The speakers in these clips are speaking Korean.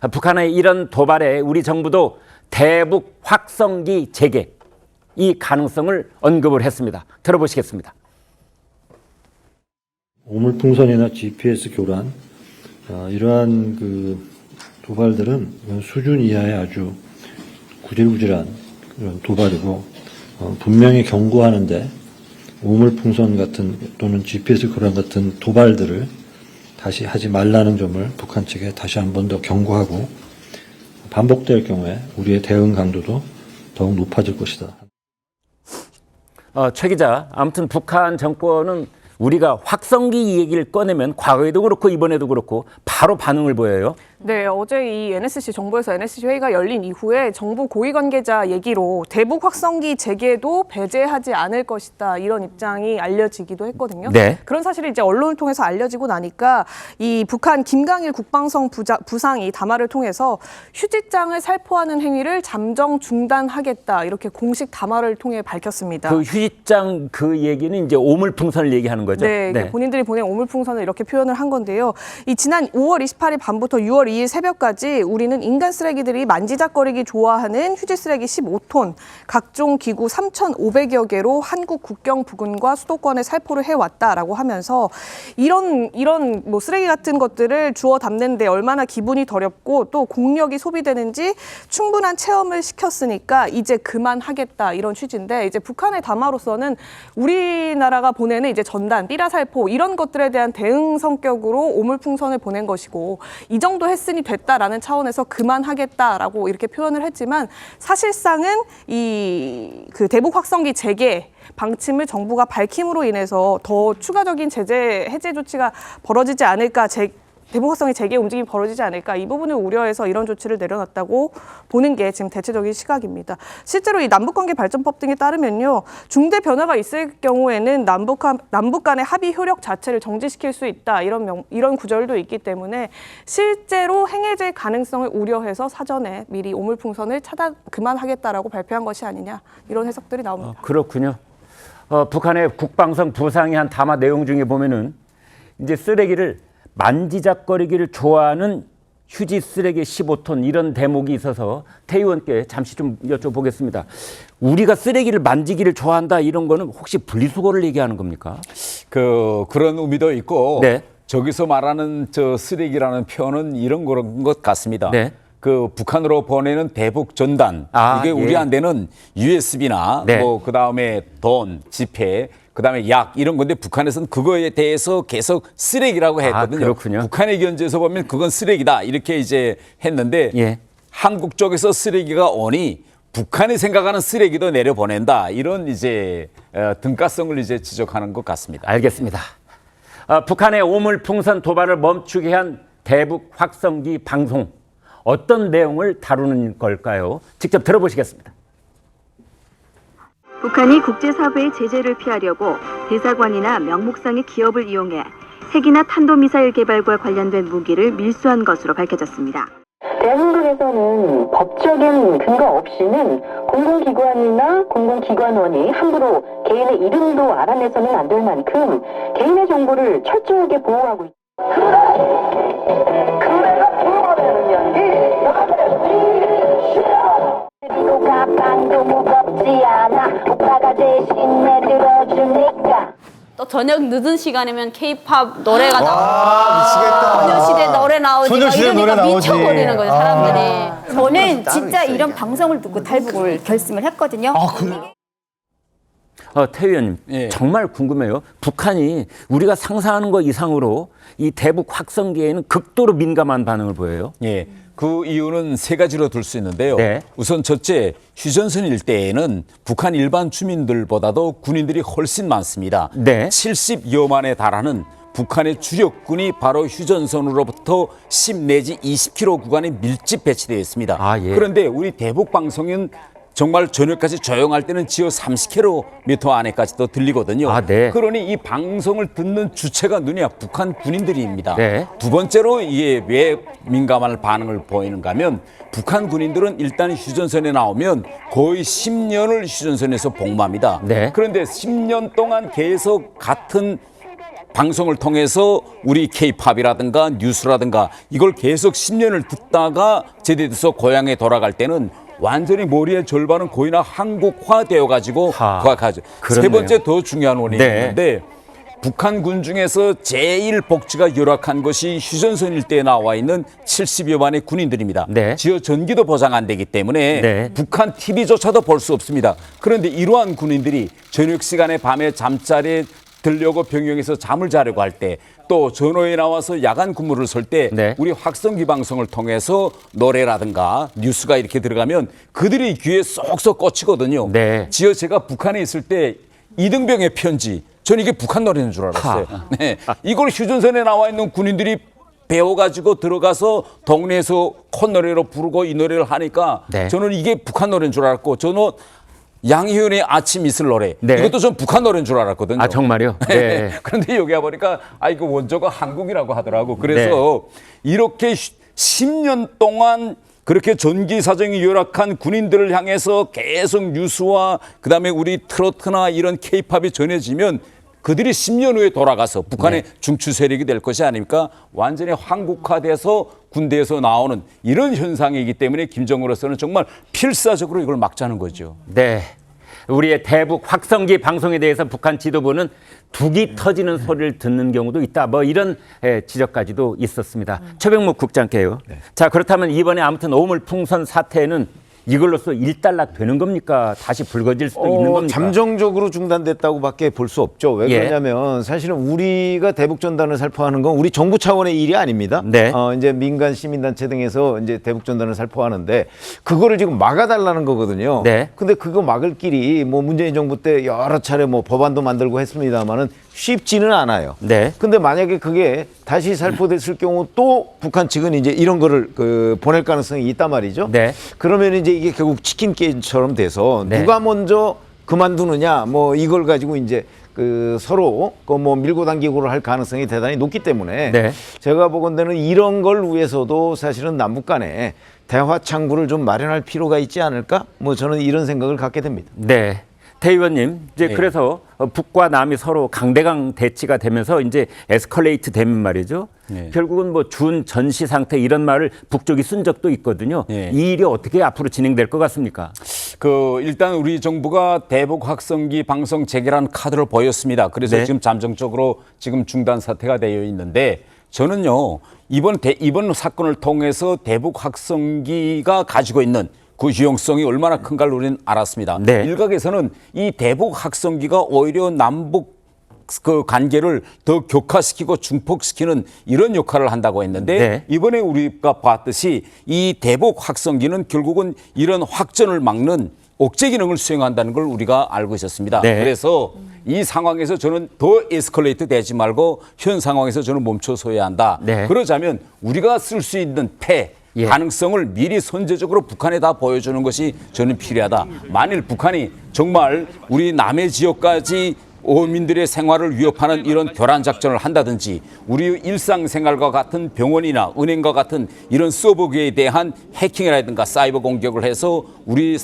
북한의 이런 도발에 우리 정부도 대북 확성기 재개 이 가능성을 언급을 했습니다. 들어보시겠습니다. 오물풍선이나 GPS 교란 이러한 그 도발들은 수준 이하의 아주 구질구질한 그런 도발이고 분명히 경고하는데 오물풍선 같은 또는 GPS 교란 같은 도발들을 다시 하지 말라는 점을 북한 측에 다시 한 번 더 경고하고 반복될 경우에 우리의 대응 강도도 더욱 높아질 것이다. 최 기자, 아무튼 북한 정권은 우리가 확성기 얘기를 꺼내면 과거에도 그렇고 이번에도 그렇고 바로 반응을 보여요. 네, 어제 이 NSC 정부에서 NSC 회의가 열린 이후에 정부 고위 관계자 얘기로 대북 확성기 재개도 배제하지 않을 것이다 이런 입장이 알려지기도 했거든요. 네. 그런 사실이 이제 언론을 통해서 알려지고 나니까 이 북한 김강일 국방성 부상이 담화를 통해서 휴지장을 살포하는 행위를 잠정 중단하겠다 이렇게 공식 담화를 통해 밝혔습니다. 그 휴지장 그 얘기는 이제 오물풍선을 얘기하는 거죠. 네, 본인들이 보낸 오물풍선을 이렇게 표현을 한 건데요. 이 지난 5월 28일 밤부터 6월 2일 새벽까지 우리는 인간 쓰레기들이 만지작거리기 좋아하는 휴지 쓰레기 15톤, 각종 기구 3,500여 개로 한국 국경 부근과 수도권에 살포를 해왔다라고 하면서 이런 뭐 쓰레기 같은 것들을 주워 담는데 얼마나 기분이 더럽고 또 공력이 소비되는지 충분한 체험을 시켰으니까 이제 그만하겠다 이런 취지인데 이제 북한의 담화로서는 우리나라가 보내는 이제 전단, 삐라살포 이런 것들에 대한 대응 성격으로 오물풍선을 보낸 것이고 이 정도 했으니 됐다라는 차원에서 그만하겠다라고 이렇게 표현을 했지만 사실상은 이 그 대북 확성기 재개 방침을 정부가 밝힘으로 인해서 더 추가적인 제재 해제 조치가 벌어지지 않을까 대북 확성기 재개 움직임이 벌어지지 않을까 이 부분을 우려해서 이런 조치를 내려놨다고 보는 게 지금 대체적인 시각입니다. 실제로 이 남북관계 발전법 등에 따르면요. 중대 변화가 있을 경우에는 남북 간의 합의 효력 자체를 정지시킬 수 있다. 이런 구절도 있기 때문에 실제로 행해질 가능성을 우려해서 사전에 미리 오물풍선을 그만하겠다라고 발표한 것이 아니냐. 이런 해석들이 나옵니다. 그렇군요. 북한의 국방성 부상이 한 담화 내용 중에 보면은 이제 쓰레기를 만지작거리기를 좋아하는 휴지 쓰레기 15톤 이런 대목이 있어서 태 의원께 잠시 좀 여쭤보겠습니다. 우리가 쓰레기를 만지기를 좋아한다 이런 거는 혹시 분리수거를 얘기하는 겁니까? 그런 의미도 있고 네. 저기서 말하는 저 쓰레기라는 표현은 이런 것 같습니다. 네. 그 북한으로 보내는 대북 전단 이게 우리한테는 USB나 네. 뭐 그다음에 돈, 지폐 그다음에 약 이런 건데 북한에서는 그거에 대해서 계속 쓰레기라고 했거든요. 그렇군요. 북한의 견제에서 보면 그건 쓰레기다 이렇게 이제 했는데 예. 한국 쪽에서 쓰레기가 오니 북한이 생각하는 쓰레기도 내려보낸다 이런 이제 등가성을 이제 지적하는 것 같습니다. 알겠습니다. 북한의 오물풍선 도발을 멈추게 한 대북 확성기 방송 어떤 내용을 다루는 걸까요? 직접 들어보시겠습니다. 북한이 국제사회의 제재를 피하려고 대사관이나 명목상의 기업을 이용해 핵이나 탄도미사일 개발과 관련된 무기를 밀수한 것으로 밝혀졌습니다. 대한민국에서는 법적인 근거 없이는 공공기관이나 공공기관원이 함부로 개인의 이름도 알아내서는 안 될 만큼 개인의 정보를 철저하게 보호하고 있습니다. 그래가 불어내는 연기 가방도 무겁지 않아 오빠가 대신 내들어주니까 또 저녁 늦은 시간이면 K-팝 노래가 미치겠다. 소녀시대 노래 나오지 소녀시대 노래 이러니까 나오지. 미쳐버리는 거죠 사람들이. 저는 진짜 이런 방송을 듣고 탈북을 결심을 했거든요. 태 의원님, 예. 정말 궁금해요. 북한이 우리가 상상하는 것 이상으로 이 대북 확성기에는 극도로 민감한 반응을 보여요. 예. 그 이유는 세 가지로 둘 수 있는데요. 네. 우선 첫째, 휴전선 일대에는 북한 일반 주민들보다도 군인들이 훨씬 많습니다. 네. 70여만에 달하는 북한의 주력군이 바로 휴전선으로부터 10 내지 20km 구간에 밀집 배치되어 있습니다. 예. 그런데 우리 대북 방송은 정말 저녁까지 조용할 때는 지하 30km 안에까지도 들리거든요. 네. 그러니 이 방송을 듣는 주체가 누구냐? 북한 군인들입니다. 네. 두 번째로 이게 왜 민감한 반응을 보이는가 하면 북한 군인들은 일단 휴전선에 나오면 거의 10년을 휴전선에서 복무합니다. 네. 그런데 10년 동안 계속 같은 방송을 통해서 우리 K-팝이라든가 뉴스라든가 이걸 계속 10년을 듣다가 제대해서 고향에 돌아갈 때는 완전히 머리의 절반은 거의 다 한국화되어 가지고 가죠. 세 번째 더 중요한 원인이 있는데 북한군 중에서 제일 복지가 열악한 것이 휴전선 일대에 나와 있는 70여 만의 군인들입니다. 지하 전기도 보장 안 되기 때문에 북한 TV조차도 볼 수 없습니다. 그런데 이러한 군인들이 저녁 시간에 밤에 잠자리에 들려고 병영에서 잠을 자려고 할 때 또 전호에 나와서 야간 근무를 설 때 우리 확성기 방송을 통해서 노래라든가 뉴스가 이렇게 들어가면 그들이 귀에 쏙쏙 꽂히거든요. 지어 제가 북한에 있을 때 이등병의 편지, 저는 이게 북한 노래인 줄 알았어요. 이걸 휴전선에 나와 있는 군인들이 배워가지고 들어가서 동네에서 콧노래로 부르고 이 노래를 하니까 저는 이게 북한 노래인 줄 알았고, 저는 양희은의 아침 이슬 노래 이것도 전 북한 노래인 줄 알았거든요. 아, 정말요? 네. 그런데 여기 와보니까 이거 원조가 한국이라고 하더라고. 그래서 이렇게 10년 동안 그렇게 전기 사정이 열악한 군인들을 향해서 계속 뉴스와 그다음에 우리 트로트나 이런 K-팝이 전해지면 그들이 10년 후에 돌아가서 북한의 중추 세력이 될 것이 아닙니까? 완전히 한국화돼서 군대에서 나오는 이런 현상이기 때문에 김정으로서는 정말 필사적으로 이걸 막자는 거죠. 네. 우리의 대북 확성기 방송에 대해서 북한 지도부는 북이 터지는 소리를 듣는 경우도 있다. 뭐 이런 지적까지도 있었습니다. 최병묵 국장께요. 자, 그렇다면 이번에 아무튼 오물풍선 사태는 이걸로써 일단락 되는 겁니까? 다시 불거질 수도 있는 겁니까? 잠정적으로 중단됐다고밖에 볼 수 없죠. 왜 그러냐면 사실은 우리가 대북전단을 살포하는 건 우리 정부 차원의 일이 아닙니다. 이제 민간 시민단체 등에서 이제 대북전단을 살포하는데 그거를 지금 막아달라는 거거든요. 근데 그거 막을 길이 뭐 문재인 정부 때 여러 차례 뭐 법안도 만들고 했습니다만은 쉽지는 않아요. 근데 만약에 그게 다시 살포됐을 경우 또 북한 측은 이제 이런 거를 보낼 가능성이 있단 말이죠. 그러면 이제 이게 결국 치킨 게임처럼 돼서 누가 먼저 그만두느냐 뭐 이걸 가지고 이제 서로 뭐 밀고 당기고를 할 가능성이 대단히 높기 때문에 제가 보건대는 이런 걸 위해서도 사실은 남북 간에 대화 창구를 좀 마련할 필요가 있지 않을까? 뭐 저는 이런 생각을 갖게 됩니다. 태 의원님, 이제 그래서 북과 남이 서로 강대강 대치가 되면서 이제 에스컬레이트 되면 말이죠. 결국은 뭐 준 전시 상태 이런 말을 북쪽이 쓴 적도 있거든요. 이 일이 어떻게 앞으로 진행될 것 같습니까? 일단 우리 정부가 대북 확성기 방송 재개라는 카드를 보였습니다. 그래서 지금 잠정적으로 지금 중단 사태가 되어 있는데 저는요 이번 사건을 통해서 대북 확성기가 가지고 있는 그 유용성이 얼마나 큰가를 우리는 알았습니다. 일각에서는 이 대북 확성기가 오히려 남북 그 관계를 더 격화시키고 중폭시키는 이런 역할을 한다고 했는데 이번에 우리가 봤듯이 이 대북 확성기는 결국은 이런 확전을 막는 억제 기능을 수행한다는 걸 우리가 알고 있었습니다. 그래서 이 상황에서 저는 더 에스컬레이트 되지 말고 현 상황에서 저는 멈춰서야 한다. 그러자면 우리가 쓸 수 있는 가능성을 미리 선제적으로 북한에다 보여주는 것이 저는 필요하다. 만일 북한이 정말 우리 남해 지역까지 어민들의 생활을 위협하는 이런 교란 작전을 한다든지 우리 일상생활과 같은 병원이나 은행과 같은 이런 서버기에 대한 해킹이라든가 사이버 공격을 해서 우리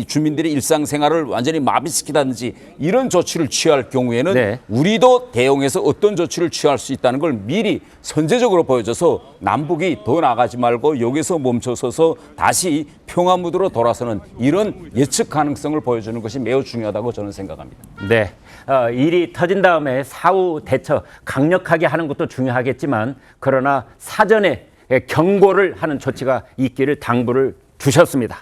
주민들의 일상생활을 완전히 마비시키다든지 이런 조치를 취할 경우에는 우리도 대응해서 어떤 조치를 취할 수 있다는 걸 미리 선제적으로 보여줘서 남북이 더 나가지 말고 여기서 멈춰서서 다시 평화 무드로 돌아서는 이런 예측 가능성을 보여주는 것이 매우 중요하다고 저는 생각합니다. 일이 터진 다음에 사후 대처 강력하게 하는 것도 중요하겠지만 그러나 사전에 경고를 하는 조치가 있기를 당부를 주셨습니다.